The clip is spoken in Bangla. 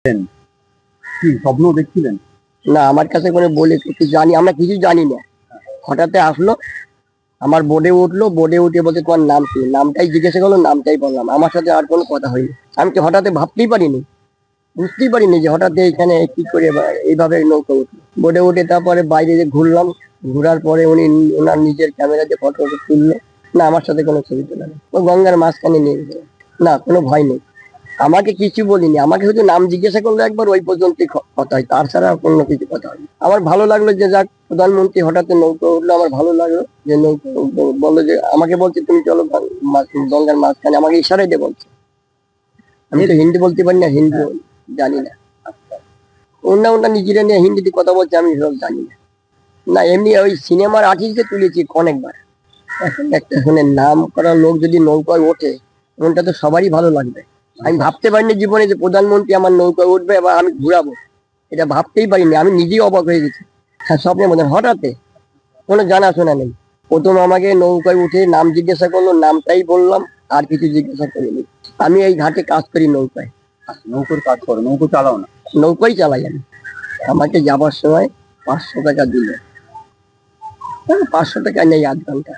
কি স্বপ্ন দেখছিলেন? না, আমার কাছে কোনো বলে কিছু জানি, আমরা কিছু জানি না। হঠাৎ আসলো, আমার বোর্ডে উঠলো, বোর্ডে উঠে বলছে তোমার নাম কি, নামটাই জিজ্ঞাসা করলো, নামটাই বললাম, আমার সাথে আর কোনো কথা হয়নি। আমি তো হঠাৎ ভাবতেই পারিনি, বুঝতেই পারিনি যে হঠাৎ এখানে কি করে এইভাবে নৌকা উঠলো। বোর্ডে উঠে তারপরে বাইরে যে ঘুরলাম, ঘোরার পরে উনি ওনার নিজের ক্যামেরা দিয়ে ফটো তুললো। না, আমার সাথে কোনো ছবি তোলা নেই। ও গঙ্গার মাঝখানে নিয়ে গেছে। না, কোনো ভয় নেই। আমাকে কিছু বলিনি, আমাকে শুধু নাম জিজ্ঞাসা করলো একবার, ওই পর্যন্তই কথা হয়, তার ছাড়া অন্য কিছু কথা হয়নি। আমার ভালো লাগলো যে যাক, প্রধানমন্ত্রী হঠাৎ নৌকা উঠলো, আমার ভালো লাগলো যে নৌকা বললো যে, আমাকে বলছে তুমি চলো গঙ্গার মাঝখানে, আমাকে ইশারাই দিয়ে বলছে। আমি তো হিন্দি বলতে পারি না, হিন্দি জানি না। অন্য নিজেরা নিয়ে হিন্দিতে কথা বলছে, আমি সব জানি না। না, এমনি ওই সিনেমার আর্টিস্টকে তুলেছি অনেকবার। এখন একটা শুনে নাম করা লোক যদি নৌকায় ওঠে, মনটা তো সবারই ভালো লাগবে। আমি ভাবতে পারিনি জীবনে যে প্রধানমন্ত্রী আমার নৌকায় উঠবে বা আমি ঘুরাবো, এটা ভাবতেই পারিনি। আমি নিজেই অবাক হয়ে গেছি। হ্যাঁ, স্বপ্নের মধ্যে হঠাৎ, কোনো জানাশোনা নেই। প্রথম আমাকে নৌকায় উঠে নাম জিজ্ঞাসা করলো, নামটাই বললাম, আর কিছু জিজ্ঞাসা করিনি। আমি এই ঘাটে কাজ করি নৌকায়। নৌকোর কাজ করো? নৌকো চালাও না? নৌকাই চালাই আমি। আমাকে যাবার সময় 500 টাকা দিল। 500 টাকা নেই আধ ঘন্টা।